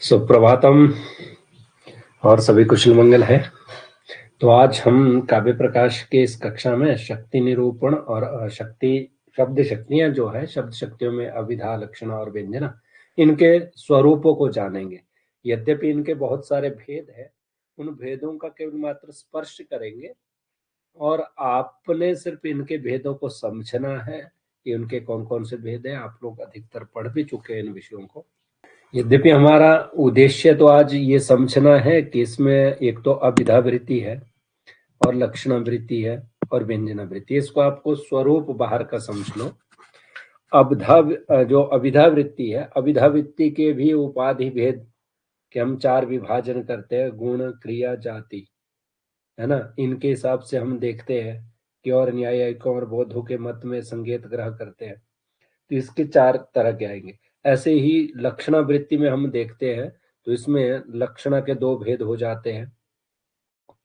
सुप्रभातम और सभी कुशल मंगल है। तो आज हम काव्य प्रकाश के इस कक्षा में शक्ति निरूपण और शक्ति शब्द शक्तियां जो है शब्द शक्तियों में अभिधा लक्षण और व्यंजना इनके स्वरूपों को जानेंगे। यद्यपि इनके बहुत सारे भेद है, उन भेदों का केवल मात्र स्पर्श करेंगे और आपने सिर्फ इनके भेदों को समझना है कि उनके कौन कौन से भेद है। आप लोग अधिकतर पढ़ भी चुके हैं इन विषयों को। यद्यपि हमारा उद्देश्य तो आज ये समझना है कि इसमें एक तो अभिधावृत्ति है और लक्षणावृत्ति है और व्यंजनावृत्ति। इसको आपको स्वरूप बाहर का समझ लो। जो अभिधावृत्ति है, अभिधावृत्ति के भी उपाधि भेद के हम 4 विभाजन करते हैं, गुण क्रिया जाति, है ना। इनके हिसाब से हम देखते हैं कि और न्यायिकों और बौद्धों के मत में संकेत ग्रह करते हैं, तो इसके 4 तरह के आएंगे। ऐसे ही लक्षणावृत्ति में हम देखते हैं तो इसमें लक्षणा के 2 भेद हो जाते हैं,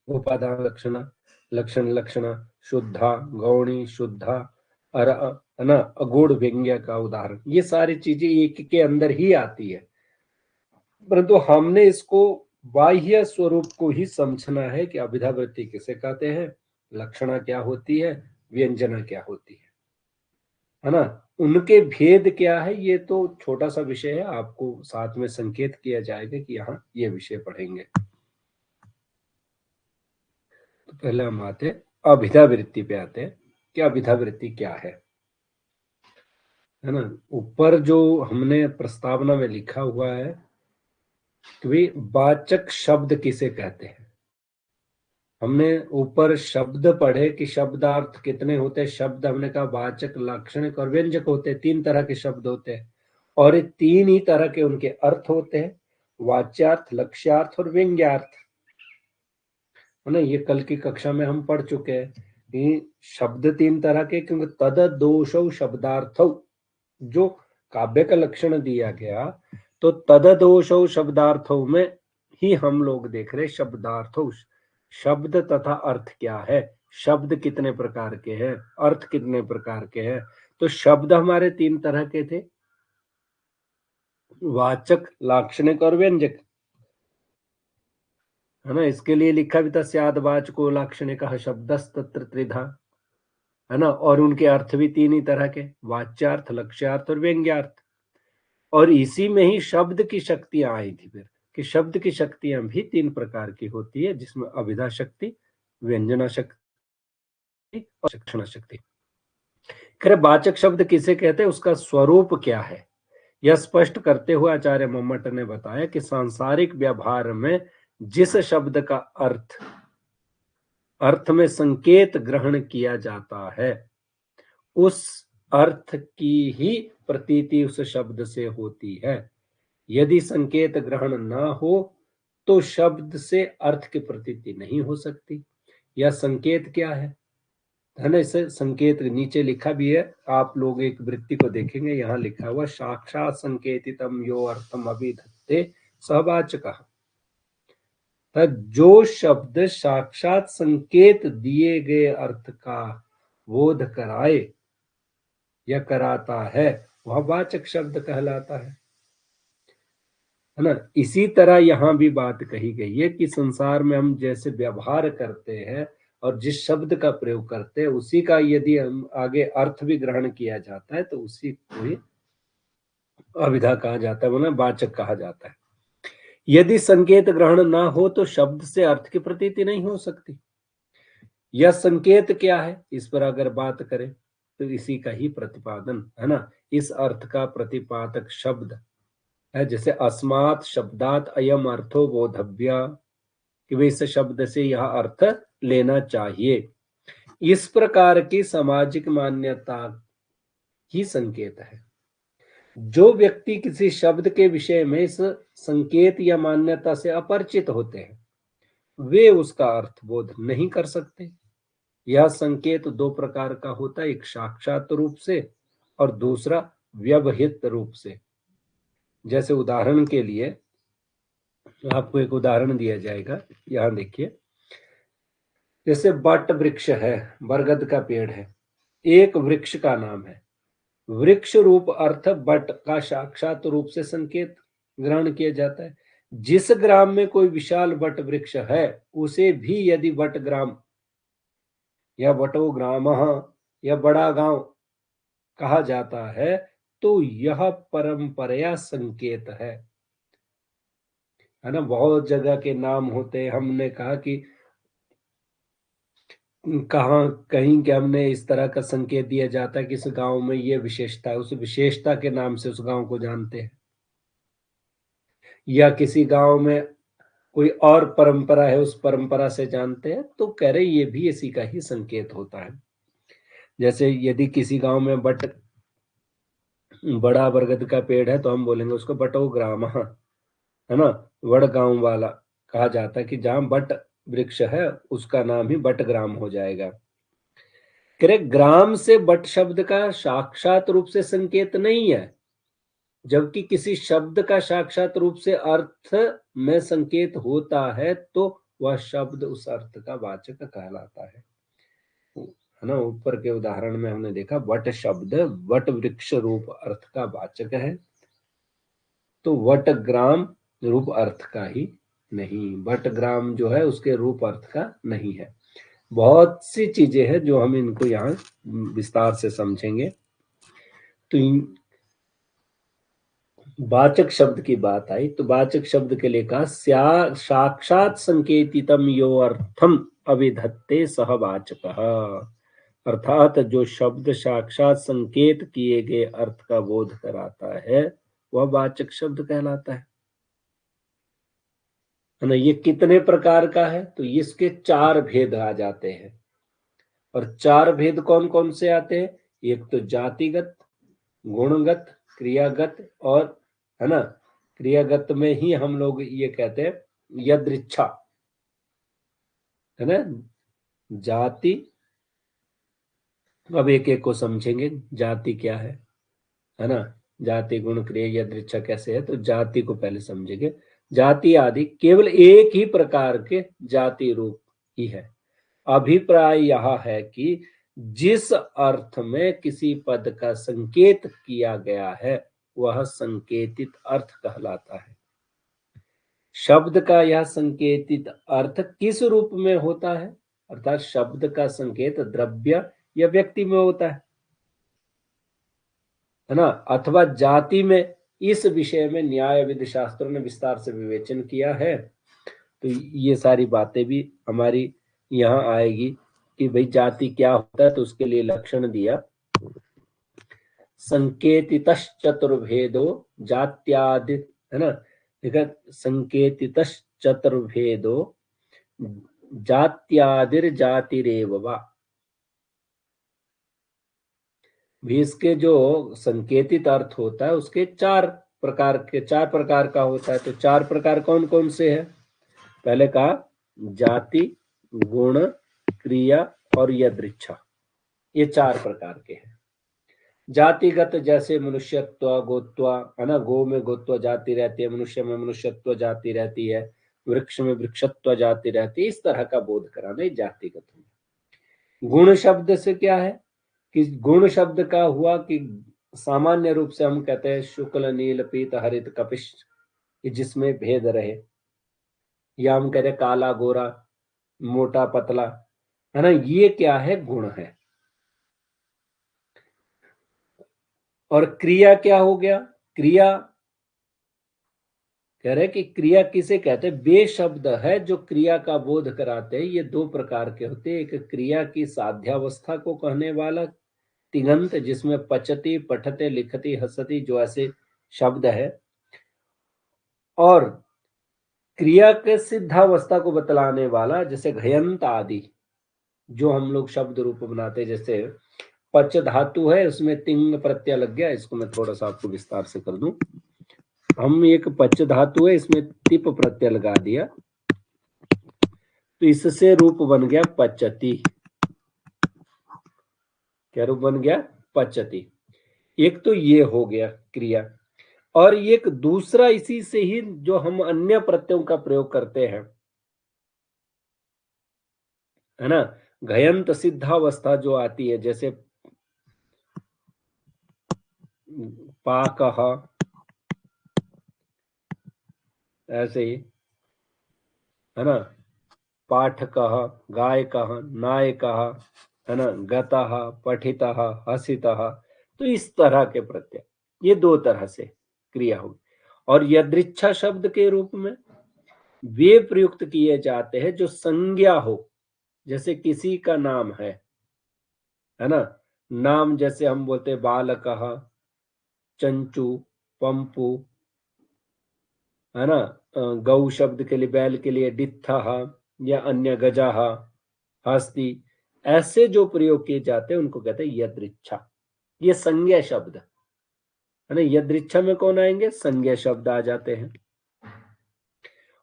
उपादान लक्षणा, लक्षण लक्षणा, शुद्धा गौणी शुद्धा और है ना अगूढ़ व्यंग्य का उदाहरण। ये सारी चीजें एक के अंदर ही आती है, परंतु हमने इसको बाह्य स्वरूप को ही समझना है कि अभिधावृत्ति किसे कहते हैं, लक्षणा क्या होती है, व्यंजना क्या होती है ना। उनके भेद क्या है ये तो छोटा सा विषय है, आपको साथ में संकेत किया जाएगा कि यहाँ ये विषय पढ़ेंगे। तो पहले हम आते अभिधावृत्ति पे आते हैं कि अभिधावृत्ति क्या है ना। ऊपर जो हमने प्रस्तावना में लिखा हुआ है कि वाचक शब्द किसे कहते हैं। हमने ऊपर शब्द पढ़े कि शब्दार्थ कितने होते हैं। शब्द हमने कहा वाचक, लाक्षणिक और व्यंजक होते हैं। 3 तरह के शब्द होते हैं और ये 3 ही तरह के उनके अर्थ होते हैं, वाच्यार्थ, लक्ष्यार्थ और व्यंग्यार्थ, है ना। ये कल की कक्षा में हम पढ़ चुके हैं कि शब्द 3 तरह के, क्योंकि तद दोषौ शब्दार्थौ, जो काव्य का लक्षण दिया गया तो तद दोषौ शब्दार्थों में ही हम लोग देख रहे शब्दार्थौ, शब्द तथा अर्थ क्या है, शब्द कितने प्रकार के हैं, अर्थ कितने प्रकार के हैं। तो शब्द हमारे 3 तरह के थे, वाचक, लाक्षणिक और व्यंजक, है ना। इसके लिए लिखा भी था स्याद वाचको लाक्षणिकः शब्दस्तत्र त्रिधा, है ना। और उनके अर्थ भी 3 ही तरह के, वाच्यार्थ, लक्ष्यार्थ और व्यंग्यार्थ। और इसी में ही शब्द की शक्तियां आई थी फिर कि शब्द की शक्तियां भी 3 प्रकार की होती है, जिसमें अभिधा शक्ति, व्यंजना शक्ति और लक्षणा शक्ति। खैर वाचक शब्द किसे कहते हैं, उसका स्वरूप क्या है, यह स्पष्ट करते हुए आचार्य मम्मट ने बताया कि सांसारिक व्यवहार में जिस शब्द का अर्थ में संकेत ग्रहण किया जाता है, उस अर्थ की ही प्रतीति उस शब्द से होती है। यदि संकेत ग्रहण ना हो तो शब्द से अर्थ की प्रतीति नहीं हो सकती। यह संकेत क्या है ना। इसे संकेत नीचे लिखा भी है, आप लोग एक वृत्ति को देखेंगे, यहाँ लिखा हुआ साक्षात संकेतितम यो अर्थम अभिधत्ते सहवाचकः। जो शब्द साक्षात संकेत दिए गए अर्थ का बोध कराए या कराता है वह वाचक शब्द कहलाता है ना। इसी तरह यहाँ भी बात कही गई है कि संसार में हम जैसे व्यवहार करते हैं और जिस शब्द का प्रयोग करते हैं उसी का यदि हम आगे अर्थ भी ग्रहण किया जाता है तो उसी को ही अभिधा कहा जाता है, मतलब वाचक कहा जाता है। यदि संकेत ग्रहण ना हो तो शब्द से अर्थ की प्रतीति नहीं हो सकती। यह संकेत क्या है, इस पर अगर बात करें तो इसी का ही प्रतिपादन, है ना। इस अर्थ का प्रतिपादक शब्द है, जैसे अस्मात् शब्दात अयम अर्थो बोधव्य, कि इस शब्द से यह अर्थ लेना चाहिए। इस प्रकार की सामाजिक मान्यता ही संकेत है। जो व्यक्ति किसी शब्द के विषय में इस संकेत या मान्यता से अपरिचित होते हैं वे उसका अर्थ बोध नहीं कर सकते। यह संकेत 2 प्रकार का होता है, एक साक्षात रूप से और दूसरा व्यवहित रूप से। जैसे उदाहरण के लिए आपको एक उदाहरण दिया जाएगा, यहां देखिए। जैसे बट वृक्ष है, बरगद का पेड़ है, एक वृक्ष का नाम है। वृक्ष रूप अर्थ बट का साक्षात रूप से संकेत ग्रहण किया जाता है। जिस ग्राम में कोई विशाल वट वृक्ष है उसे भी यदि वट ग्राम या वटो ग्राम या बड़ा गांव कहा जाता है तो यह परंपरा संकेत है ना। बहुत जगह के नाम होते हैं, हमने कहा कि कहाँ कहीं के हमने इस तरह का संकेत दिया जाता है कि इस गांव में ये विशेषता है, उस विशेषता के नाम से उस गांव को जानते हैं। या किसी गांव में कोई और परंपरा है, उस परंपरा से जानते हैं, तो कह रहे ये भी इसी का ही संकेत होता है। जैसे यदि किसी गांव में बड़ा बरगद का पेड़ है तो हम बोलेंगे उसको बटो ग्राम, है ना। वड़ गांव वाला कहा जाता है कि जहां बट वृक्ष है उसका नाम ही बट ग्राम हो जाएगा। कह ग्राम से बट शब्द का साक्षात रूप से संकेत नहीं है, जबकि किसी शब्द का साक्षात रूप से अर्थ में संकेत होता है तो वह शब्द उस अर्थ का वाचक कहलाता है ना। ऊपर के उदाहरण में हमने देखा वट शब्द वट वृक्ष रूप अर्थ का वाचक है, तो वट ग्राम रूप अर्थ का ही नहीं, वट ग्राम जो है उसके रूप अर्थ का नहीं है। बहुत सी चीजें हैं जो हम इनको यहाँ विस्तार से समझेंगे। तो वाचक शब्द की बात आई तो वाचक शब्द के लिए कहा साक्षात संकेतितम यो अर्थम अविधत्ते सह वाचक, अर्थात जो शब्द साक्षात संकेत किए गए अर्थ का बोध कराता है वह वाचक शब्द कहलाता है ना। ये कितने प्रकार का है तो इसके 4 भेद आ जाते हैं। और 4 भेद कौन कौन से आते हैं? एक तो जातिगत, गुणगत, क्रियागत और, है ना, क्रियागत में ही हम लोग ये कहते हैं यदृच्छा, है ना। जाति, अब एक एक को समझेंगे जाति क्या है ना। जाति गुण क्रिया यदृच्छा कैसे है, तो जाति को पहले समझेंगे। जाति आदि केवल एक ही प्रकार के जाति रूप ही है। अभिप्राय यह है कि जिस अर्थ में किसी पद का संकेत किया गया है वह संकेतित अर्थ कहलाता है। शब्द का यह संकेतित अर्थ किस रूप में होता है, अर्थात शब्द का संकेत द्रव्य या व्यक्ति में होता है ना, अथवा जाति में। इस विषय में न्याय विधि शास्त्रों ने विस्तार से विवेचन किया है। तो ये सारी बातें भी हमारी यहाँ आएगी कि भाई जाति क्या होता है, तो उसके लिए लक्षण दिया। संकेतितश्चतुर्भेदो जात्यादि, है ना, देखा, संकेतितश्चतुर्भेदो जात्यादिर जातिरेव वा। भी इसके जो संकेतित अर्थ होता है उसके 4 प्रकार का होता है। तो 4 प्रकार कौन कौन से हैं? पहले कहा जाति, गुण, क्रिया और यदृच्छा, ये 4 प्रकार के हैं। जातिगत जैसे मनुष्यत्व, गोत्व, है ना, गो में गोत्व जाति रहती है, मनुष्य में मनुष्यत्व जाति रहती है, वृक्ष में वृक्षत्व जाति रहती है, इस तरह का बोध कराना जातिगत है। गुण शब्द से क्या है कि गुण शब्द का हुआ कि सामान्य रूप से हम कहते हैं शुक्ल नील पीत हरित कपिश, जिसमें भेद रहे, या हम कहते हैं काला गोरा मोटा पतला, है ना, ये क्या है? गुण है। और क्रिया क्या हो गया? क्रिया कह रहे कि क्रिया किसे कहते हैं? वे शब्द है जो क्रिया का बोध कराते हैं। ये 2 प्रकार के होते हैं, एक क्रिया की साध्यावस्था को कहने वाला तिङंत, जिसमें पचती, पठते, लिखती, हसती जो ऐसे शब्द है, और क्रिया के सिद्धावस्था को बतलाने वाला जैसे घयंत आदि जो हम लोग शब्द रूप बनाते हैं। जैसे पच धातु है, उसमें तिंग प्रत्यय लग गया, इसको मैं थोड़ा सा आपको विस्तार से कर दूं। हम एक पच धातु है, इसमें तिप प्रत्यय लगा दिया, तो इससे रूप बन गया पचती। क्या रूप बन गया? पचती। एक तो ये हो गया क्रिया, और एक दूसरा इसी से ही जो हम अन्य प्रत्ययों का प्रयोग करते हैं, है ना, घयंत सिद्धावस्था जो आती है, जैसे पाकः, ऐसे ही है ना, पाठकः, गायकः, नायकः, है ना, गतः, पठितः, हसितः। तो इस तरह के प्रत्यय, ये दो तरह से क्रिया होगी। और यदृच्छा शब्द के रूप में वे प्रयुक्त किए जाते हैं जो संज्ञा हो, जैसे किसी का नाम है ना, नाम जैसे हम बोलते बालकः, चंचू, पंपू, है ना, गौ शब्द के लिए, बैल के लिए डित्थः या अन्य गजाः, हस्ती, ऐसे जो प्रयोग किए जाते हैं उनको कहते हैं यदृच्छा। ये संज्ञा शब्द है ना, यदृच्छा में कौन आएंगे, संज्ञा शब्द आ जाते हैं।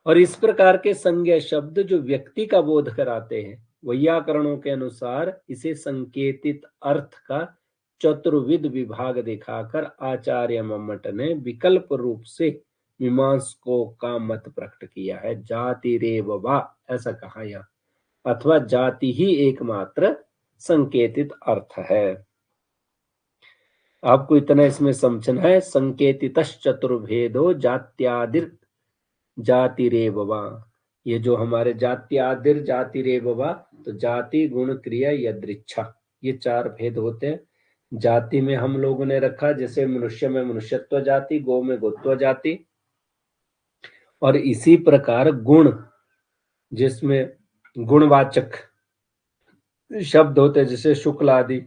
और इस प्रकार के संज्ञा शब्द जो व्यक्ति का बोध कराते हैं, वैयाकरणों के अनुसार इसे संकेतित अर्थ का चतुर्विध विभाग दिखाकर आचार्य मम्मट ने विकल्प रूप से मीमांसकों का मत प्रकट किया है। जाति रेव वा, ऐसा कहा यहाँ, अथवा जाति ही एकमात्र संकेतित अर्थ है। आपको इतना इसमें समझना है, संकेतित चतुर्भेदो जात्यादिर जातिरेव वा। ये जो हमारे जात्यादिर जातिरेव वा, तो जाति, गुण, क्रिया, यदृच्छा, ये चार भेद होते हैं। जाति में हम लोगों ने रखा, जैसे मनुष्य में मनुष्यत्व जाति, गौ में गोत्व जाति, और इसी प्रकार गुण, जिसमें गुणवाचक शब्द होते हैं जैसे शुक्ल आदि।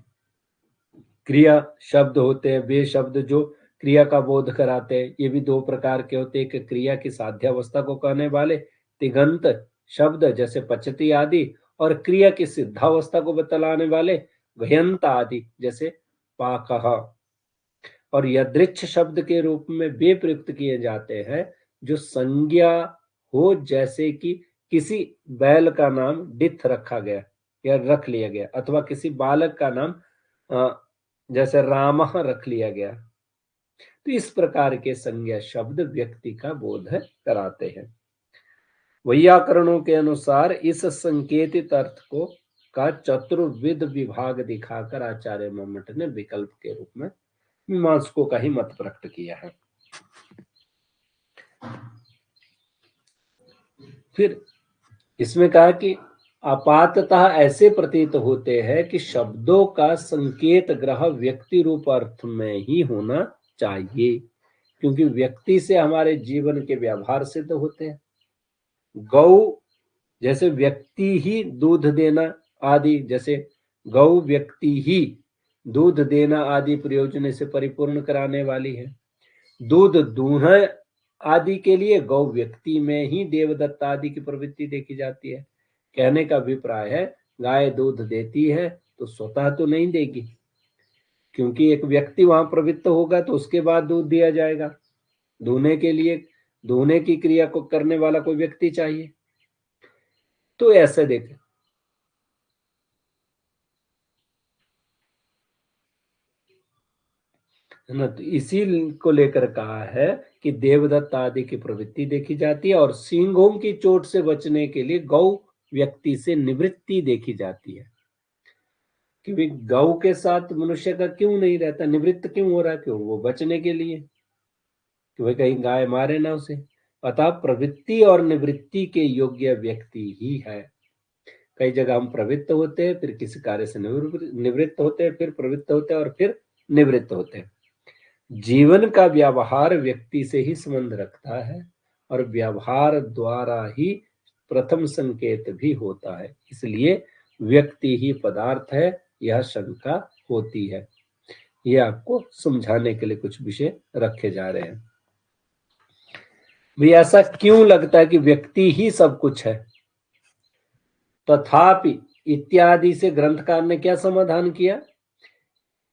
क्रिया शब्द होते हैं, वे शब्द जो क्रिया का बोध कराते हैं, ये भी दो प्रकार के होते हैं। एक क्रिया की साध्यावस्था को कहने वाले तिगंत शब्द जैसे पचती आदि, और क्रिया की सिद्धावस्था को बतलाने वाले घयंत आदि जैसे पाकः। और यदृच्छ शब्द के रूप में वे प्रयुक्त किए जाते हैं जो संज्ञा हो, जैसे कि किसी बैल का नाम डिथ रखा गया या रख लिया गया, अथवा किसी बालक का नाम जैसे रामः रख लिया गया। तो इस प्रकार के संज्ञा शब्द व्यक्ति का बोध कराते हैं। वैयाकरणों के अनुसार इस संकेतित अर्थ को का चतुर्विध विभाग दिखाकर आचार्य मम्मट ने विकल्प के रूप में मीमांसकों का ही मत प्रकट किया है। फिर इसमें कहा कि आपाततः ऐसे प्रतीत होते हैं कि शब्दों का संकेत ग्रह व्यक्ति रूप अर्थ में ही होना चाहिए, क्योंकि व्यक्ति से हमारे जीवन के व्यवहार सिद्ध होते हैं। गौ जैसे व्यक्ति ही दूध देना आदि, जैसे गौ व्यक्ति ही दूध देना आदि प्रयोजन से परिपूर्ण कराने वाली है। दूध दूहना आदि के लिए गौ व्यक्ति में ही देवदत्त आदि की प्रवृत्ति देखी जाती है। कहने का अभिप्राय है, गाय दूध देती है तो स्वतः तो नहीं देगी, क्योंकि एक व्यक्ति वहां प्रवृत्त होगा तो उसके बाद दूध दिया जाएगा। दूहने के लिए, दूहने की क्रिया को करने वाला कोई व्यक्ति चाहिए। तो ऐसे देखें, है ना, तो इसी को लेकर कहा है कि देवदत्त आदि की प्रवृत्ति देखी जाती है, और सींगों की चोट से बचने के लिए गौ व्यक्ति से निवृत्ति देखी जाती है। क्योंकि गौ के साथ मनुष्य का क्यों नहीं रहता, निवृत्त क्यों हो रहा है, क्यों, वो बचने के लिए, कि भाई कहीं गाय मारे ना उसे। अतः प्रवृत्ति और निवृत्ति के योग्य व्यक्ति ही है। कई जगह हम प्रवृत्त होते हैं, फिर किसी कार्य से निवृत्त होते हैं, फिर प्रवृत्त होते हैं, और फिर निवृत्त होते हैं। जीवन का व्यवहार व्यक्ति से ही संबंध रखता है, और व्यवहार द्वारा ही प्रथम संकेत भी होता है। इसलिए व्यक्ति ही पदार्थ है, यह शंका होती है। ये आपको समझाने के लिए कुछ विषय रखे जा रहे हैं। भी ऐसा क्यों लगता है कि व्यक्ति ही सब कुछ है? तथापि इत्यादि से ग्रंथकार ने क्या समाधान किया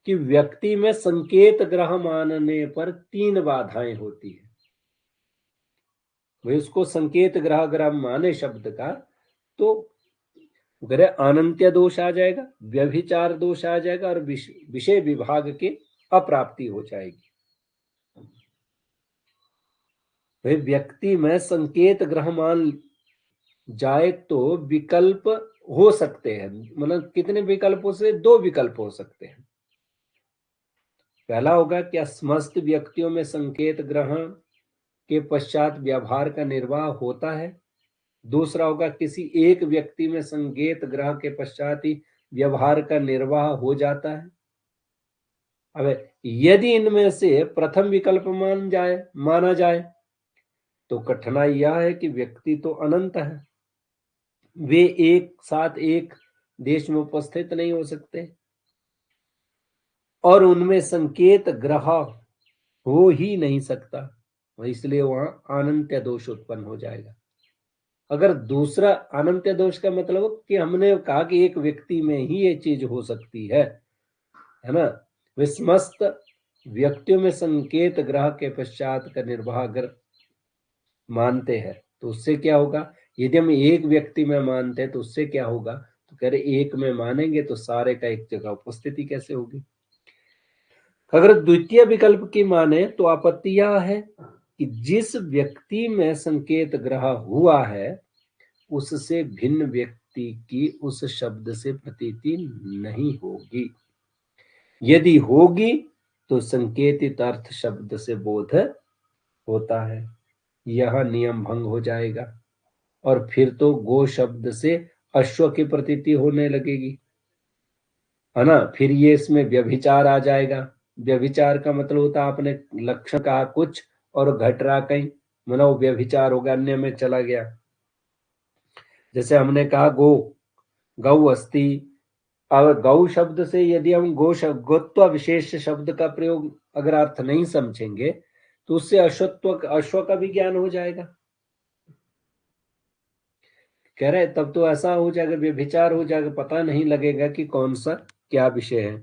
कि व्यक्ति में संकेत ग्रह मानने पर तीन बाधाएं होती है। वही उसको संकेत ग्रह अगर हम माने शब्द का, तो अनंत्य दोष आ जाएगा, व्यभिचार दोष आ जाएगा, और विषय विभाग की अप्राप्ति हो जाएगी। वही व्यक्ति में संकेत ग्रह मान जाए तो विकल्प हो सकते हैं। मतलब कितने विकल्पों से? दो विकल्प हो सकते हैं। पहला होगा क्या समस्त व्यक्तियों में संकेत ग्रहण के पश्चात व्यवहार का निर्वाह होता है। दूसरा होगा किसी एक व्यक्ति में संकेत ग्रह के पश्चात ही व्यवहार का निर्वाह हो जाता है। अब यदि इनमें से प्रथम विकल्प माना जाए तो कठिनाई यह है कि व्यक्ति तो अनंत है, वे एक साथ एक देश में उपस्थित नहीं हो सकते और उनमें संकेत ग्रह हो ही नहीं सकता, इसलिए वहां अनंत्य दोष उत्पन्न हो जाएगा। अगर दूसरा अनंत्य दोष का मतलब कि हमने कहा कि एक व्यक्ति में ही ये चीज हो सकती है ना, वे समस्त व्यक्तियों में संकेत ग्रह के पश्चात का निर्वाह अगर मानते हैं तो उससे क्या होगा। यदि हम एक व्यक्ति में मानते हैं तो उससे क्या होगा, तो कह रहे एक में मानेंगे तो सारे का एक जगह उपस्थिति कैसे होगी। अगर द्वितीय विकल्प की माने तो आपत्ति यह है कि जिस व्यक्ति में संकेत ग्रह हुआ है उससे भिन्न व्यक्ति की उस शब्द से प्रतीति नहीं होगी। यदि होगी तो संकेतित अर्थ शब्द से बोध होता है, यह नियम भंग हो जाएगा और फिर तो गो शब्द से अश्व की प्रतीति होने लगेगी, है ना। फिर ये इसमें व्यभिचार आ जाएगा। व्यभिचार का मतलब होता है आपने लक्षण कहा कुछ और घट रहा कहीं, मतलब व्यभिचार हो गया, अन्य में चला गया। जैसे हमने कहा गौ अस्थि, अब गौ शब्द से यदि हम गोत्व विशेष शब्द का प्रयोग अगर अर्थ नहीं समझेंगे तो उससे अश्व का भी ज्ञान हो जाएगा। कह रहे तब तो ऐसा हो जाएगा, व्यभिचार हो जाएगा, पता नहीं लगेगा कि कौन सा क्या विषय है।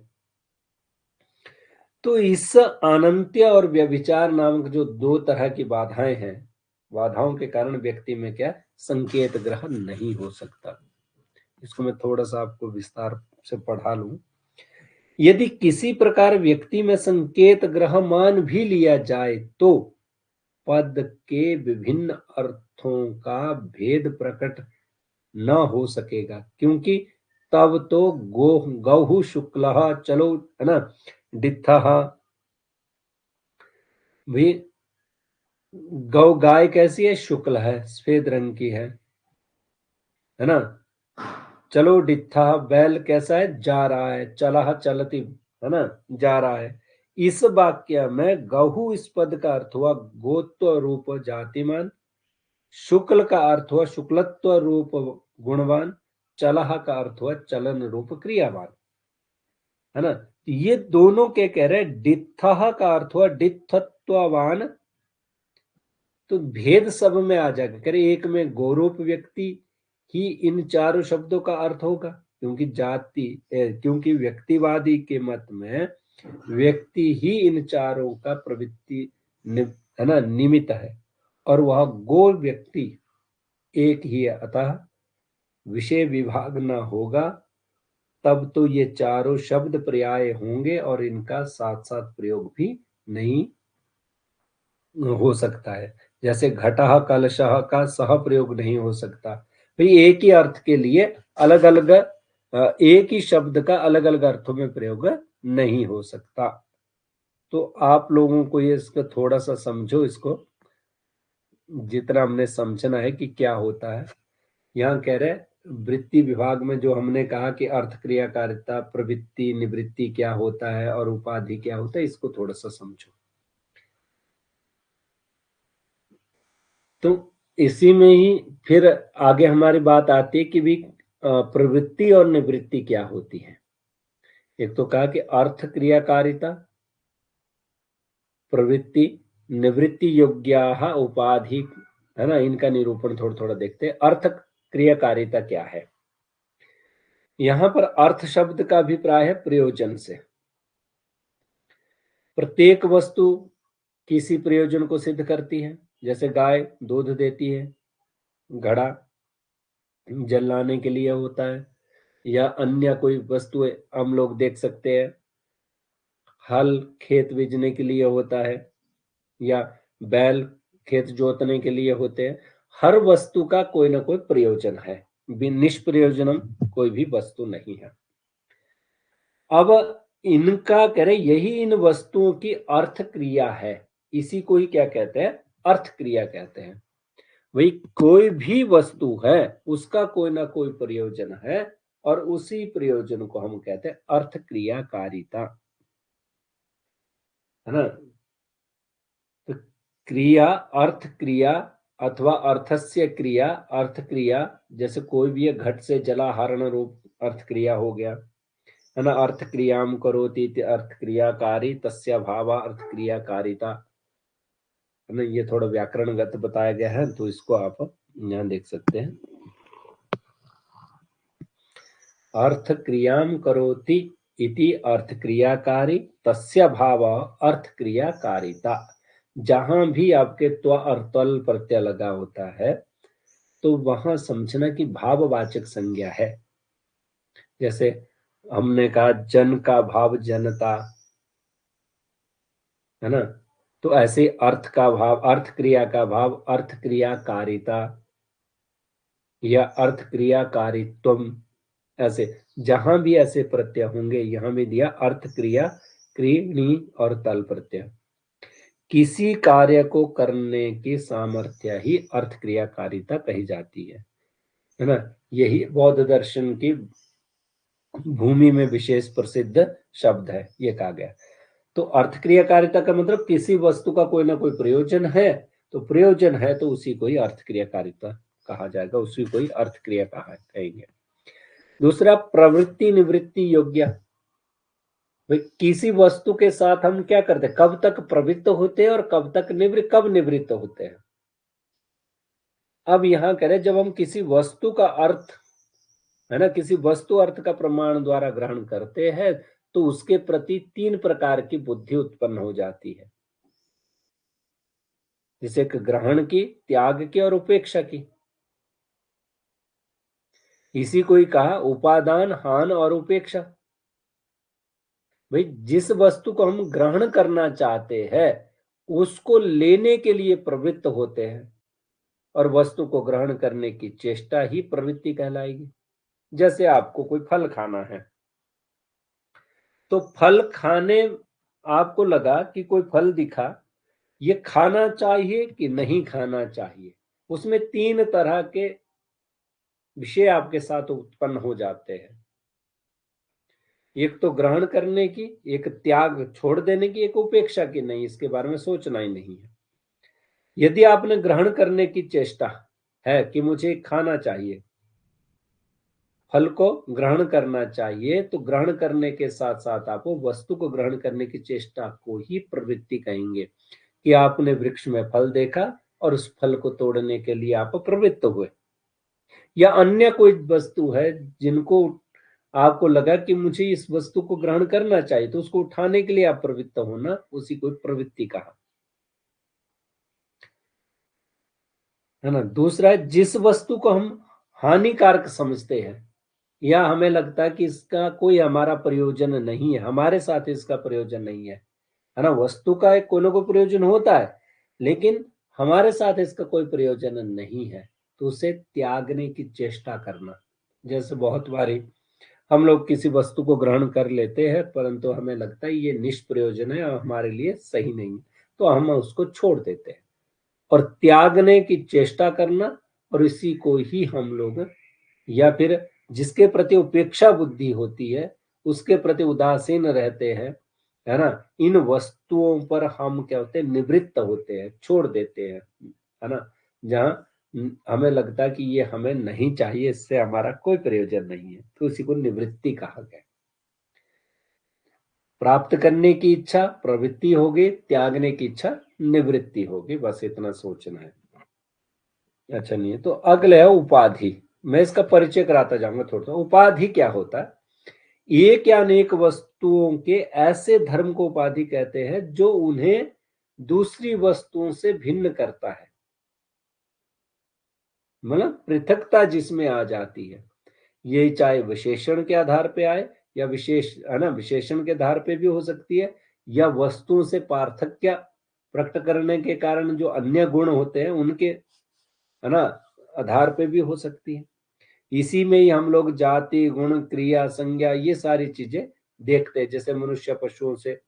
तो इस अनंत्य और व्यभिचार नामक जो दो तरह की बाधाएं हैं, बाधाओं के कारण व्यक्ति में क्या संकेत ग्रह नहीं हो सकता। इसको मैं थोड़ा सा आपको विस्तार से पढ़ा लूं। यदि किसी प्रकार व्यक्ति में संकेत ग्रह मान भी लिया जाए तो पद के विभिन्न अर्थों का भेद प्रकट न हो सकेगा, क्योंकि तब तो गौ शुक्ल चलो, है ना, डित्थ भी, गौ गाय कैसी है, शुक्ल है, सफेद रंग की है ना। चलो डित्था बैल कैसा है, जा रहा है, चला चलती, है ना, जा रहा है। इस वाक्य में गहु इस पद का अर्थ हुआ गोत्व रूप जातिमान, शुक्ल का अर्थ हुआ शुक्लत्व रूप गुणवान, चलह का अर्थ हुआ चलन रूप क्रियावान, है ना। ये दोनों के कह रहे डित्थह का अर्थ हुआ डित्थत्ववान, तो भेद सब में आ जाएगा। कह रहे एक में गौरूप व्यक्ति ही इन चारों शब्दों का अर्थ होगा, क्योंकि व्यक्तिवादी के मत में व्यक्ति ही इन चारों का प्रवृत्ति है ना निमित्त है, और वह गो व्यक्ति एक ही है, अतः विषय विभाग न होगा, तब तो ये चारों शब्द पर्याय होंगे और इनका साथ साथ प्रयोग भी नहीं हो सकता है। जैसे घटः कलशः का सह प्रयोग नहीं हो सकता, भाई एक ही अर्थ के लिए अलग अलग एक ही शब्द का अलग अलग अर्थों में प्रयोग नहीं हो सकता। तो आप लोगों को ये इसका थोड़ा सा समझो, इसको जितना हमने समझना है कि क्या होता है। यहाँ कह रहे वृत्ति विभाग में जो हमने कहा कि अर्थ क्रियाकारिता प्रवृत्ति निवृत्ति क्या होता है और उपाधि क्या होता है, इसको थोड़ा सा समझो। तो इसी में ही फिर आगे हमारी बात आती है कि भी प्रवृत्ति और निवृत्ति क्या होती है। एक तो कहा कि अर्थ क्रियाकारिता प्रवृत्ति निवृत्ति योग्या उपाधि, है ना, इनका निरूपण थोड़ा थोड़ा देखते हैं। अर्थ क्रियाकारिता क्या है। यहां पर अर्थ शब्द का अभिप्राय है प्रयोजन से। प्रत्येक वस्तु किसी प्रयोजन को सिद्ध करती है, जैसे गाय दूध देती है, घड़ा जल लाने के लिए होता है, या अन्य कोई वस्तु हम लोग देख सकते हैं, हल खेत बीजने के लिए होता है, या बैल खेत जोतने के लिए होते हैं। हर वस्तु का कोई ना कोई प्रयोजन है, निष्प्रयोजनम कोई भी वस्तु नहीं है। अब इनका कह रहे यही इन वस्तुओं की अर्थ क्रिया है, इसी को ही क्या कहते हैं, अर्थ क्रिया कहते हैं। वही कोई भी वस्तु है उसका कोई ना कोई प्रयोजन है और उसी प्रयोजन को हम कहते हैं अर्थ क्रियाकारिता, है ना। तो क्रिया, अर्थ क्रिया अथवा अर्थस्य क्रिया, अर्थ क्रिया, जैसे कोई भी घट से जला हरण रूप अर्थ क्रिया हो गया, है ना। अर्थ क्रियाम करोति इति अर्थ क्रियाकारी तस्य भावा अर्थ क्रियाकारिता, है ना। ये थोड़ा व्याकरणगत बताया गया है तो इसको आप यहाँ देख सकते हैं। अर्थ क्रियाम करोति इति अर्थ क्रियाकारी तस्य भाव अर्थ क्रियाकारिता। जहां भी आपके त्व और तल प्रत्यय लगा होता है तो वहां समझना कि भाववाचक संज्ञा है। जैसे हमने कहा जन का भाव जनता, है ना। तो ऐसे अर्थ का भाव, अर्थ क्रिया का भाव अर्थ क्रियाकारिता या अर्थ क्रियाकारित्वम, ऐसे जहां भी ऐसे प्रत्यय होंगे, यहां भी दिया अर्थ क्रिया क्रीणी और तल प्रत्यय। किसी कार्य को करने की सामर्थ्य ही अर्थ क्रियाकारिता कही जाती है ना। यही बौद्ध दर्शन की भूमि में विशेष प्रसिद्ध शब्द है, ये कहा गया। तो अर्थ क्रियाकारिता का मतलब किसी वस्तु का कोई ना कोई प्रयोजन है, तो प्रयोजन है तो उसी को ही अर्थ क्रियाकारिता कहा जाएगा, उसी को ही अर्थ क्रिया कहेंगे। दूसरा प्रवृत्ति निवृत्ति योग्य। भाई किसी वस्तु के साथ हम क्या करते हैं, कब तक प्रवृत्त होते हैं और कब निवृत्त होते हैं। अब यहां कह रहे जब हम किसी वस्तु का अर्थ, है ना, किसी वस्तु अर्थ का प्रमाण द्वारा ग्रहण करते हैं तो उसके प्रति तीन प्रकार की बुद्धि उत्पन्न हो जाती है, जैसे कि ग्रहण की, त्याग की और उपेक्षा की। इसी को ही कहा उपादान, हान और उपेक्षा। भाई जिस वस्तु को हम ग्रहण करना चाहते हैं उसको लेने के लिए प्रवृत्त होते हैं और वस्तु को ग्रहण करने की चेष्टा ही प्रवृत्ति कहलाएगी। जैसे आपको कोई फल खाना है तो फल खाने, आपको लगा कि कोई फल दिखा, ये खाना चाहिए कि नहीं खाना चाहिए, उसमें तीन तरह के विषय आपके साथ उत्पन्न हो जाते हैं। एक तो ग्रहण करने की, एक त्याग छोड़ देने की, एक उपेक्षा की, नहीं इसके बारे में सोचना ही नहीं है। यदि आपने ग्रहण करने की चेष्टा है कि मुझे खाना चाहिए, फल को ग्रहण करना चाहिए, तो ग्रहण करने के साथ साथ आपको वस्तु को ग्रहण करने की चेष्टा को ही प्रवृत्ति कहेंगे। कि आपने वृक्ष में फल देखा और उस फल को तोड़ने के लिए आप प्रवृत्त हुए, या अन्य कोई वस्तु है जिनको आपको लगा कि मुझे इस वस्तु को ग्रहण करना चाहिए तो उसको उठाने के लिए आप प्रवृत्त होना, उसी को प्रवृत्ति कहा, है ना। दूसरा, जिस वस्तु को हम हानिकारक समझते हैं या हमें लगता है कि इसका कोई हमारा प्रयोजन नहीं है, हमारे साथ इसका प्रयोजन नहीं है ना। वस्तु का एक कोई ना कोई प्रयोजन होता है लेकिन हमारे साथ इसका कोई प्रयोजन नहीं है, तो उसे त्यागने की चेष्टा करना। जैसे बहुत बारी हम लोग किसी वस्तु को ग्रहण कर लेते हैं परंतु हमें लगता है ये निष्प्रयोजन है और हमारे लिए सही नहीं है, तो हम उसको छोड़ देते हैं। और त्यागने की चेष्टा करना, और इसी को ही हम लोग, या फिर जिसके प्रति उपेक्षा बुद्धि होती है, उसके प्रति उदासीन रहते हैं, है ना, इन वस्तुओं पर हम क्या होते हैं, निवृत्त होते हैं, छोड़ देते हैं, है ना। जहां हमें लगता है कि ये हमें नहीं चाहिए, इससे हमारा कोई प्रयोजन नहीं है, तो उसी को निवृत्ति कहा गया। प्राप्त करने की इच्छा प्रवृत्ति होगी, त्यागने की इच्छा निवृत्ति होगी, बस इतना सोचना है। अच्छा नहीं है तो अगले है उपाधि। मैं इसका परिचय कराता जाऊंगा थोड़ा सा। उपाधि क्या होता है, एक या अनेक वस्तुओं के ऐसे धर्म को उपाधि कहते हैं जो उन्हें दूसरी वस्तुओं से भिन्न करता है, मतलब पृथकता जिसमें आ जाती है। ये चाहे विशेषण के आधार पे आए या है ना, विशेषण के आधार पे भी हो सकती है, या वस्तुओं से पार्थक्य प्रकट करने के कारण जो अन्य गुण होते हैं उनके, है ना, आधार पे भी हो सकती है। इसी में ही हम लोग जाति, गुण, क्रिया, संज्ञा, ये सारी चीजें देखते हैं। जैसे मनुष्य पशुओं से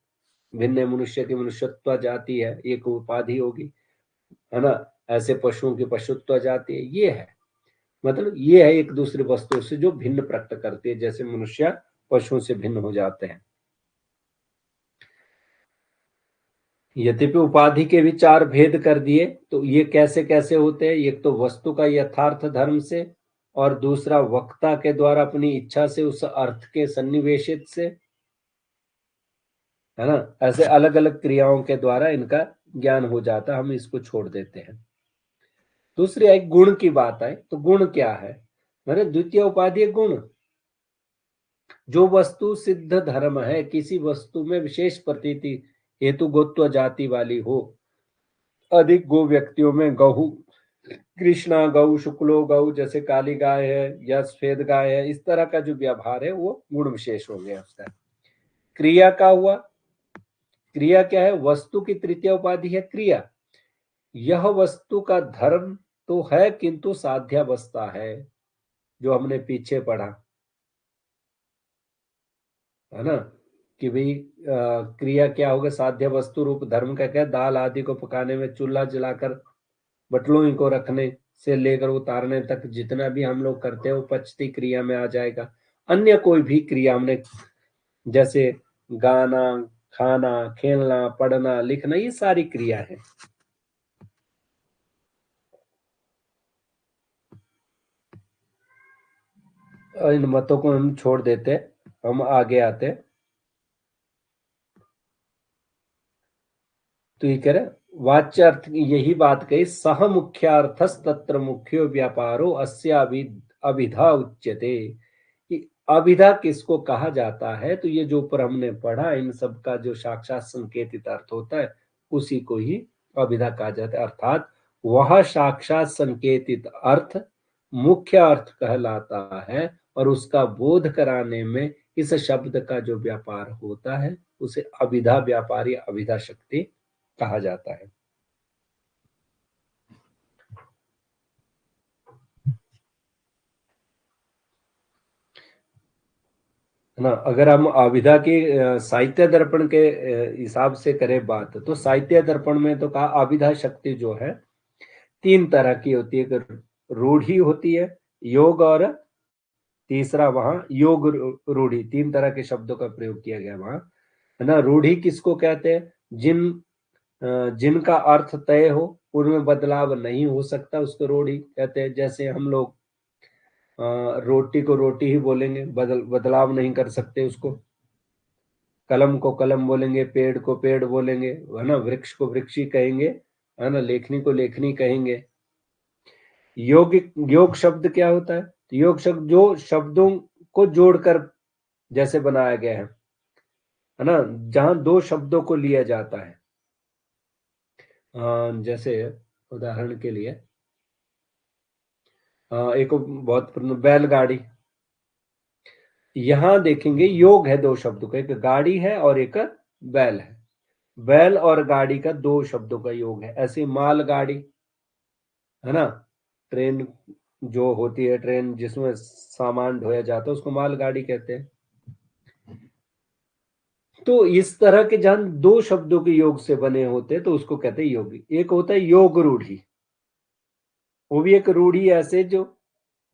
भिन्न, मनुष्य की मनुष्यत्व जाति है, एक उपाधि होगी, है ना, ऐसे पशुओं की पशुत्व जाती है, ये है। मतलब ये है एक दूसरी वस्तुओं से जो भिन्न प्रकट करती है, जैसे मनुष्य पशुओं से भिन्न हो जाते हैं। यद्यपि उपाधि के भी चार भेद कर दिए, तो ये कैसे कैसे होते हैं? एक तो वस्तु का यथार्थ धर्म से, और दूसरा वक्ता के द्वारा अपनी इच्छा से उस अर्थ के सन्निवेशित से, है ना। ऐसे अलग अलग क्रियाओं के द्वारा इनका ज्ञान हो जाता है, हम इसको छोड़ देते हैं। दूसरी एक गुण की बात है, तो गुण क्या है? मैंने द्वितीय उपाधि गुण, जो वस्तु सिद्ध धर्म है, किसी वस्तु में विशेष प्रतीति हेतु गोत्व जाति वाली हो। अधिक गो व्यक्तियों में गहु, कृष्णा गौ, शुक्लो गौ, जैसे काली गाय है या सफेद गाय है, इस तरह का जो व्यवहार है वो गुण विशेष हो गया उसका। क्रिया का हुआ, क्रिया क्या है? वस्तु की तृतीय उपाधि है क्रिया। यह वस्तु का धर्म तो है किंतु साध्यावस्था है, जो हमने पीछे पढ़ा, है ना, कि भाई क्रिया क्या होगा? साध्य वस्तु रूप धर्म का क्या? दाल आदि को पकाने में चूल्हा जलाकर बटलों को रखने से लेकर उतारने तक जितना भी हम लोग करते हैं वो पचती क्रिया में आ जाएगा। अन्य कोई भी क्रिया हमने, जैसे गाना, खाना, खेलना, पढ़ना, लिखना, ये सारी क्रिया है। इन मतों को हम छोड़ देते, हम आगे आते। तो ये कह रहे वाच्य अर्थ यही बात कही, सह मुख्यार्थस तत्र मुख्यो व्यापारो अस्य अभिधा उच्यते। कि अभिधा किसको कहा जाता है? तो ये जो ऊपर हमने पढ़ा, इन सब का जो साक्षात संकेतित अर्थ होता है उसी को ही अभिधा कहा जाता है। अर्थात वह साक्षात संकेतित अर्थ मुख्य अर्थ कहलाता है, और उसका बोध कराने में इस शब्द का जो व्यापार होता है उसे अभिधा व्यापार या अभिधा शक्ति कहा जाता है ना। अगर हम अभिधा की साहित्य दर्पण के हिसाब से करें बात, तो साहित्य दर्पण में तो कहा अभिधा शक्ति जो है तीन तरह की होती है। एक रूढ़ी होती है, योग, और तीसरा वहां योग रूढ़ी, तीन तरह के शब्दों का प्रयोग किया गया वहां, है ना। रूढ़ी किसको कहते हैं? जिनका अर्थ तय हो, उनमें बदलाव नहीं हो सकता, उसको रूढ़ी कहते हैं। जैसे हम लोग रोटी को रोटी ही बोलेंगे, बदलाव नहीं कर सकते उसको। कलम को कलम बोलेंगे, पेड़ को पेड़ बोलेंगे, है ना, वृक्ष को वृक्ष ही कहेंगे, है ना, लेखनी को लेखनी कहेंगे। योग, योग शब्द क्या होता है? तो योग शब्द जो शब्दों को जोड़कर जैसे बनाया गया है ना, जहां दो शब्दों को लिया जाता है। जैसे उदाहरण के लिए एक बहुत बैलगाड़ी, यहां देखेंगे योग है दो शब्दों का, एक गाड़ी है और एक बैल है। बैल और गाड़ी का दो शब्दों का योग है। ऐसे मालगाड़ी, है ना, ट्रेन जो होती है, ट्रेन जिसमें सामान ढोया जाता है उसको मालगाड़ी कहते हैं। तो इस तरह के जहां दो शब्दों के योग से बने होते हैं तो उसको कहते हैं योगी। एक होता है योग रूढ़ी, वो भी एक रूढ़ी ऐसे जो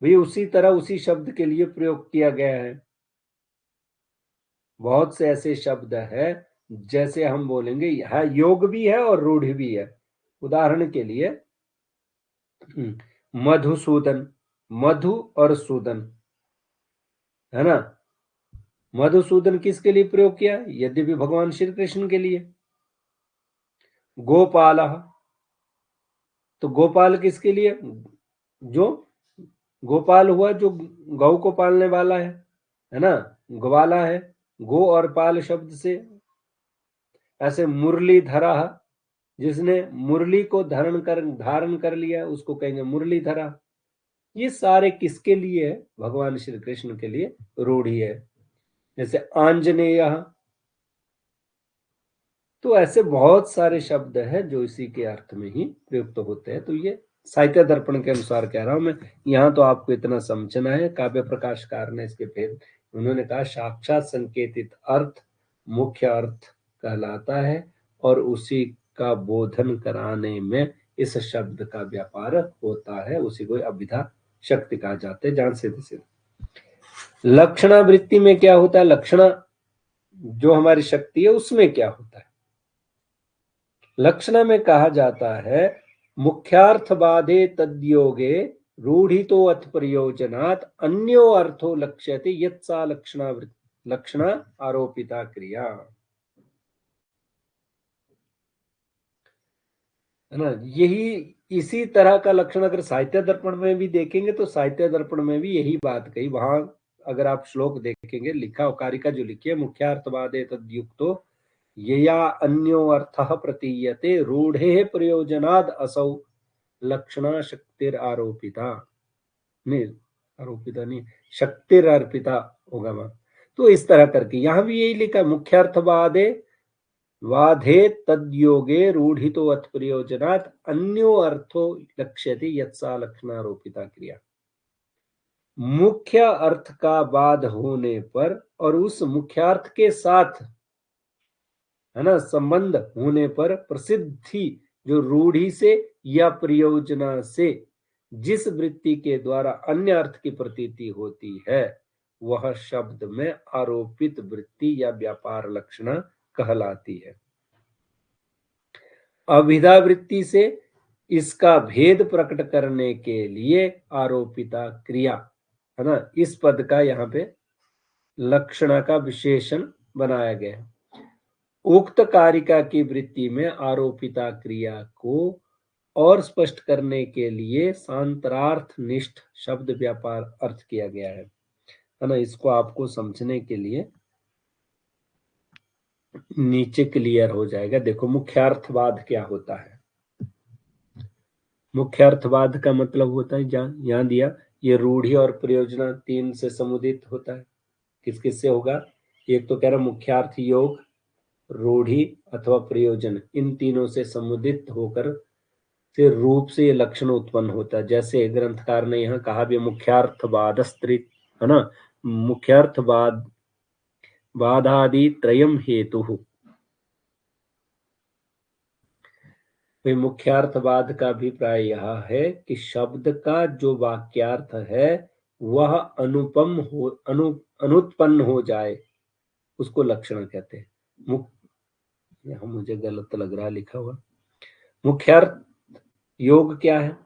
भी उसी तरह उसी शब्द के लिए प्रयोग किया गया है। बहुत से ऐसे शब्द है, जैसे हम बोलेंगे है, योग भी है और रूढ़ी भी है। उदाहरण के लिए मधुसूदन, मधु और सूदन, है ना। मधुसूदन किसके लिए प्रयोग किया? यद्यपि भगवान श्री कृष्ण के लिए। गोपाल, तो गोपाल किसके लिए? जो गोपाल हुआ जो गौ को पालने वाला है ना, ग्वाला है। गो और पाल शब्द से। ऐसे मुरली धरा, जिसने मुरली को धारण कर लिया उसको कहेंगे मुरली धरा। ये सारे किसके लिए है? भगवान श्री कृष्ण के लिए रूढ़ी है। जैसे आंजनेय, तो ऐसे बहुत सारे शब्द हैं जो इसी के अर्थ में ही प्रयुक्त होते हैं। तो ये साहित्य दर्पण के अनुसार कह रहा हूं मैं। यहाँ तो आपको इतना समझना है, काव्य प्रकाशकार ने इसके भेद, उन्होंने कहा साक्षात संकेतित अर्थ मुख्य अर्थ कहलाता है, और उसी का बोधन कराने में इस शब्द का व्यापार होता है, उसी को अभिधा शक्ति कहा जाता है। जान सीधे सीधे लक्षणावृत्ति में क्या होता है, लक्षणा जो हमारी शक्ति है उसमें क्या होता है। लक्षणा में कहा जाता है मुख्यार्थवादे तद्योगे रूढ़ितो अथ प्रयोजनात् अन्यो अर्थो लक्ष्यते यत्सा लक्षणा आरोपिता क्रिया, है ना। यही इसी तरह का लक्षण अगर साहित्य दर्पण में भी देखेंगे तो साहित्य दर्पण में भी यही बात कही। वहां अगर आप श्लोक देखेंगे, लिखा कारिका जो लिखी है, मुख्यार्थवादे तद्युक्तो यया अन्यो अर्थः प्रतीयते रूढ़े प्रयोजनाद असौ लक्षणा शक्तिर आरोपिता, नहीं आरोपिता नहीं, शक्तिर अर्पिता होगा वहां। तो इस तरह करके यहां भी यही लिखा, मुख्यार्थवादे वाधे तद्योगे रूढ़ितो अथ प्रयोजनात् अन्यो अर्थो लक्ष्यते यत्सा लक्षणारोपिता क्रिया। मुख्य अर्थ का बाध होने पर और उस मुख्यार्थ के साथ, है ना, संबंध होने पर प्रसिद्धि जो रूढ़ी से या प्रयोजना से जिस वृत्ति के द्वारा अन्य अर्थ की प्रतीति होती है वह शब्द में आरोपित वृत्ति या व्यापार लक्षणा कहलाती है। अभिधा वृत्ति से इसका भेद प्रकट करने के लिए आरोपिता क्रिया, है ना, इस पद का यहाँ पे लक्षणा का विशेषण बनाया गया है। उक्त कारिका की वृत्ति में आरोपिता क्रिया को और स्पष्ट करने के लिए सांतरार्थ निष्ठ शब्द व्यापार अर्थ किया गया है ना। इसको आपको समझने के लिए नीचे क्लियर हो जाएगा। देखो मुख्यार्थवाद क्या होता है। मुख्यार्थवाद का मतलब होता है, यहाँ दिया, ये रूढ़ी और प्रयोजना तीन से समुदित होता है। किस किस से होगा, एक तो कह रहा मुख्यार्थ योग, रूढ़ी अथवा प्रयोजन, इन तीनों से समुदित होकर फिर रूप से ये लक्षण उत्पन्न होता है। जैसे ग्रंथकार ने यहाँ कहा भी मुख्यार्थवाद स्त्रित, है ना, मुख्यार्थवाद वादादि त्रयम हेतु। मुख्यार्थवाद का अभिप्राय यह है कि शब्द का जो वाक्यार्थ है वह अनुपम हो, अनुत्पन्न हो जाए, उसको लक्षण कहते हैं। यहाँ मुझे गलत लग रहा है लिखा हुआ। मुख्यार्थ योग क्या है,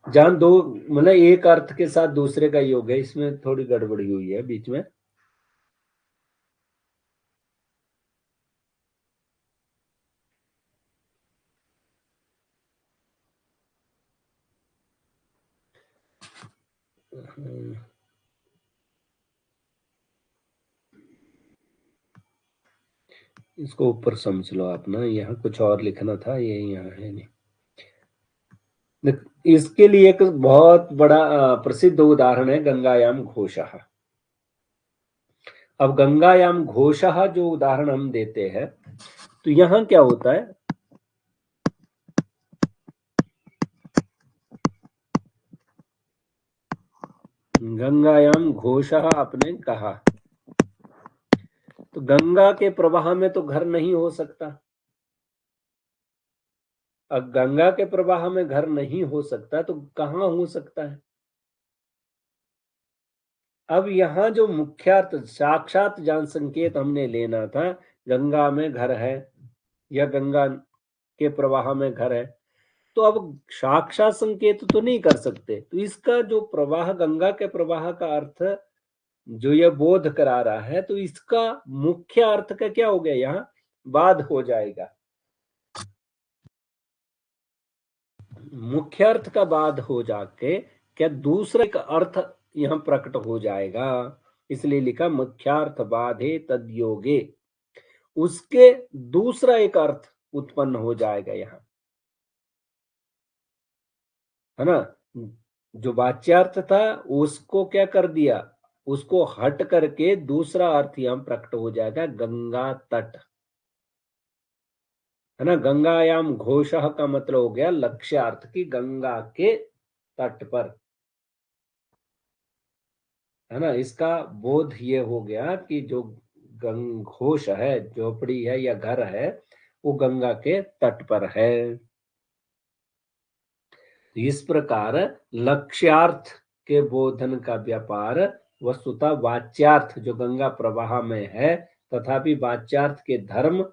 जहां दो मतलब एक अर्थ के साथ दूसरे का योग है, इसमें थोड़ी गड़बड़ी हुई है बीच में। इसको ऊपर समझ लो आप ना, यहाँ कुछ और लिखना था, ये यहाँ है नहीं। इसके लिए एक बहुत बड़ा प्रसिद्ध उदाहरण है गंगायाम घोषः। अब गंगायाम घोषः जो उदाहरण हम देते हैं तो यहाँ क्या होता है, गंगायाम घोषः आपने कहा तो गंगा के प्रवाह में तो घर नहीं हो सकता। अब गंगा के प्रवाह में घर नहीं हो सकता तो कहाँ हो सकता है। अब यहाँ जो मुख्यार्थ साक्षात जान संकेत हमने लेना था, गंगा में घर है या गंगा के प्रवाह में घर है, तो अब साक्षात संकेत तो नहीं कर सकते। तो इसका जो प्रवाह, गंगा के प्रवाह का अर्थ जो यह बोध करा रहा है, तो इसका मुख्य अर्थ का क्या हो गया, यहाँ बाध हो जाएगा। मुख्य अर्थ का बाध हो जाके क्या दूसरे का अर्थ यहाँ प्रकट हो जाएगा, इसलिए लिखा मुख्यार्थ बाधे तद्योगे, उसके दूसरा एक अर्थ उत्पन्न हो जाएगा यहाँ, है ना। जो वाच्यार्थ था उसको क्या कर दिया, उसको हट करके दूसरा अर्थ यहाँ प्रकट हो जाएगा, गंगा तट, है ना। गंगायाम घोषः का मतलब हो गया लक्ष्यार्थ की गंगा के तट पर, है ना। इसका बोध ये हो गया कि जो घोष है, झोपड़ी है या घर है, वो गंगा के तट पर है। इस प्रकार लक्ष्यार्थ के बोधन का व्यापार वस्तुतः वाच्यार्थ जो गंगा प्रवाह में है तथापि वाच्यार्थ के धर्म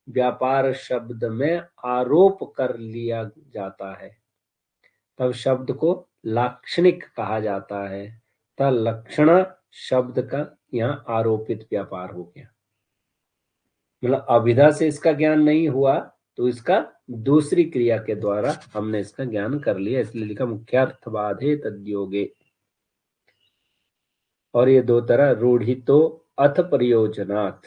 व्यापार शब्द में आरोप कर लिया जाता है, तब शब्द को लाक्षणिक कहा जाता है। तब लक्षण शब्द का यहाँ आरोपित व्यापार हो गया, मतलब अभिधा से इसका ज्ञान नहीं हुआ तो इसका दूसरी क्रिया के द्वारा हमने इसका ज्ञान कर लिया, इसलिए लिखा मुख्यार्थवादे तद्योगे। और ये दो तरह रूढ़ितो अथ प्रयोजनात्,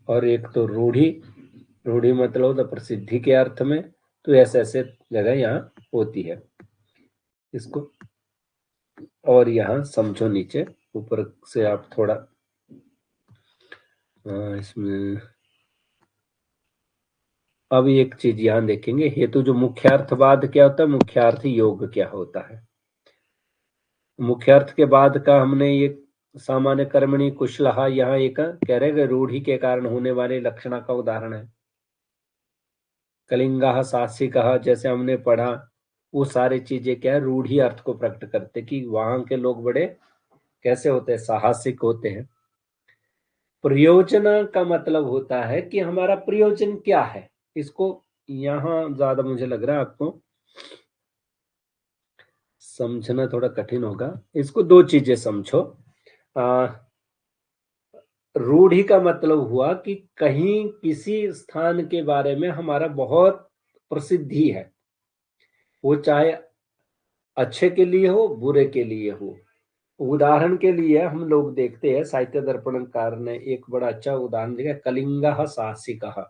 और एक तो रूढ़ी, रूढ़ी मतलब तो प्रसिद्धि के अर्थ में, तो ऐसे ऐसे जगह यहाँ होती है इसको। और यहाँ समझो नीचे ऊपर से आप थोड़ा इसमें अब एक चीज यहाँ देखेंगे, हेतु जो मुख्यार्थवाद क्या होता है, मुख्यार्थ योग क्या होता है। मुख्यार्थ के बाद का हमने ये सामान्य कर्मणि कुशलहा, यहाँ एक कह रहे हैं रूढ़ी के कारण होने वाले लक्षणा का उदाहरण है। कलिंगा साहसिकः जैसे हमने पढ़ा, वो सारी चीजें क्या है, रूढ़ी अर्थ को प्रकट करते कि वहां के लोग बड़े कैसे होते हैं, साहसिक होते हैं। प्रयोजन का मतलब होता है कि हमारा प्रयोजन क्या है, इसको यहाँ ज्यादा मुझे लग रहा है आपको समझना थोड़ा कठिन होगा। इसको दो चीजें समझो। रूढ़ी का मतलब हुआ कि कहीं किसी स्थान के बारे में हमारा बहुत प्रसिद्धि है, वो चाहे अच्छे के लिए हो बुरे के लिए हो। उदाहरण के लिए हम लोग देखते हैं, साहित्य दर्पणकार ने एक बड़ा अच्छा उदाहरण दिया, कलिंगा साहसिकः।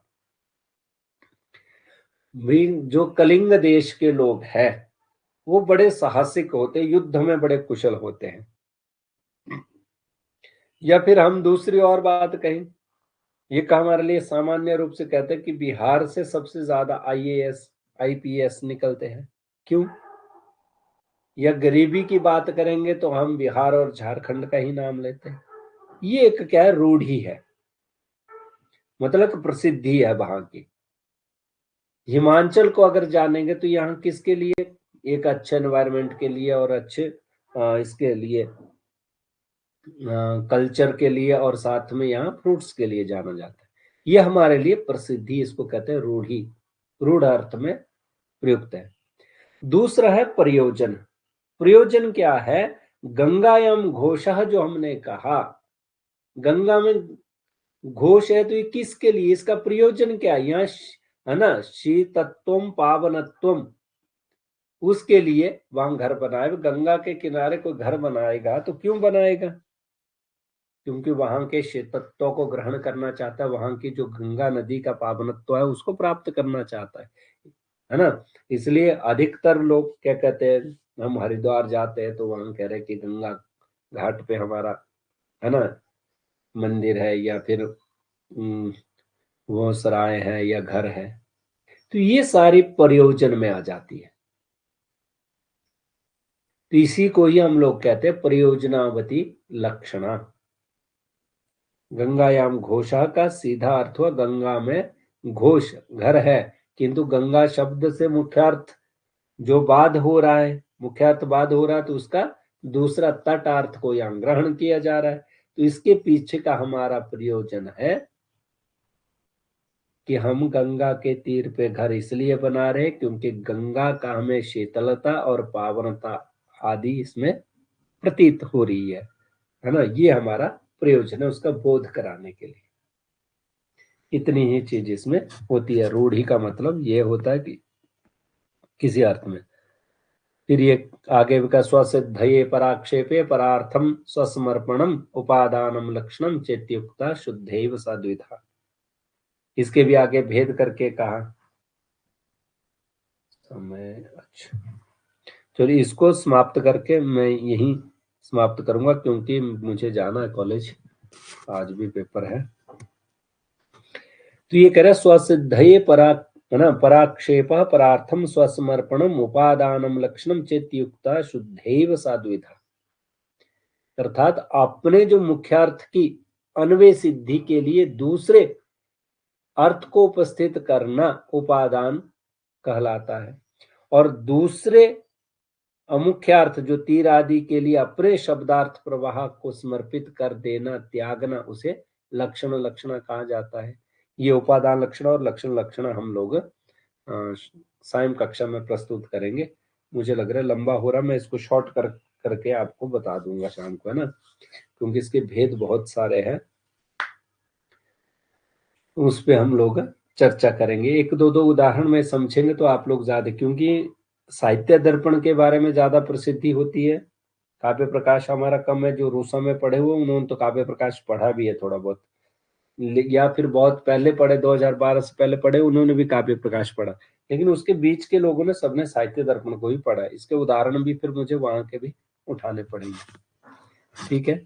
भी जो कलिंग देश के लोग हैं वो बड़े साहसिक होते, युद्ध में बड़े कुशल होते हैं। या फिर हम दूसरी और बात कहें, ये हमारे लिए सामान्य रूप से कहते हैं कि बिहार से सबसे ज्यादा आईएएस आईपीएस निकलते हैं, क्यों? या गरीबी की बात करेंगे तो हम बिहार और झारखंड का ही नाम लेते हैं। ये एक क्या है, रूढ़ी है, मतलब प्रसिद्धि है वहां की। हिमाचल को अगर जानेंगे तो यहाँ किसके लिए, एक अच्छे एनवायरनमेंट के लिए और अच्छे इसके लिए कल्चर के लिए, और साथ में यहाँ फ्रूट्स के लिए जाना जाता है। ये हमारे लिए प्रसिद्धि, इसको कहते हैं रूढ़ी, रूढ़ अर्थ में प्रयुक्त है। दूसरा है प्रयोजन। प्रयोजन क्या है, गंगायाम घोषः जो हमने कहा, गंगा में घोष है तो ये किसके लिए, इसका प्रयोजन क्या है, यहाँ है ना, शीतत्वम पावनत्वम, उसके लिए वहां घर बनाए। गंगा के किनारे कोई घर बनाएगा तो क्यों बनाएगा, क्योंकि वहां के शीतत्व को ग्रहण करना चाहता है, वहां की जो गंगा नदी का पावनत्व है उसको प्राप्त करना चाहता है ना। इसलिए अधिकतर लोग क्या कहते हैं, हम हरिद्वार जाते हैं तो वहां कह रहे हैं कि गंगा घाट पे हमारा है ना मंदिर है, या फिर वो सराय है या घर है, तो ये सारी प्रयोजन में आ जाती है। तो इसी को ही हम लोग कहते हैं प्रयोजनावती लक्षणा। गंगायाम घोषा का सीधा अर्थ हुआ गंगा में घोष घर है, किंतु गंगा शब्द से मुख्यार्थ जो बाध हो रहा है, मुख्यार्थ बाध हो रहा है, तो उसका दूसरा तटार्थ को यहाँ ग्रहण किया जा रहा है। तो इसके पीछे का हमारा प्रयोजन है कि हम गंगा के तीर पे घर इसलिए बना रहे क्योंकि गंगा का हमें शीतलता और पावनता आदि इसमें प्रतीत हो रही है ना। ये हमारा प्रयोजन है उसका बोध कराने के लिए। इतनी ही चीज इसमें होती है। रूढ़ी का मतलब ये होता है कि किसी अर्थ में। फिर ये आगे का स्वसिद्धये पराक्षेपे परार्थम स्वसमर्पणम उपादानम लक्षणम चेत्युक्ता शुद्धैव सद्विधा, इसके भी आगे भेद करके कहा। समय अच्छा, चलिए इसको समाप्त करके मैं यही समाप्त करूंगा क्योंकि मुझे जाना है कॉलेज, आज भी पेपर है। तो ये कह रहे स्वसिद्धये है ना, पराक्षेप परार्थम स्वसमर्पणम उपादानम लक्षणम चेत्युक्ता शुद्धैव साद्विधा, अर्थात अपने जो मुख्यार्थ की अन्वय सिद्धि के लिए दूसरे अर्थ को उपस्थित करना उपादान कहलाता है, और दूसरे अमुख्य अर्थ जो तीर आदि के लिए अपने शब्दार्थ प्रवाह को समर्पित कर देना, त्यागना, उसे लक्षण लक्षणा कहा जाता है। ये उपादान लक्षण और लक्षण लक्षणा हम लोग सायं कक्षा में प्रस्तुत करेंगे। मुझे लग रहा है लंबा हो रहा, मैं इसको शॉर्ट करके आपको बता दूंगा शाम को, है ना, क्योंकि इसके भेद बहुत सारे हैं, उस पे हम लोग चर्चा करेंगे। एक दो उदाहरण में समझेंगे तो आप लोग ज्यादा, क्योंकि साहित्य दर्पण के बारे में ज्यादा प्रसिद्धि होती है, काव्य प्रकाश हमारा कम है। जो रूसा में पढ़े हुए उन्होंने तो काव्य प्रकाश पढ़ा भी है थोड़ा बहुत, या फिर बहुत पहले पढ़े, 2012 से पहले पढ़े, उन्होंने भी काव्य प्रकाश पढ़ा, लेकिन उसके बीच के लोगों ने सबने साहित्य दर्पण को ही पढ़ा है। इसके उदाहरण भी फिर मुझे वहां के भी उठाने पड़ेंगे, ठीक है।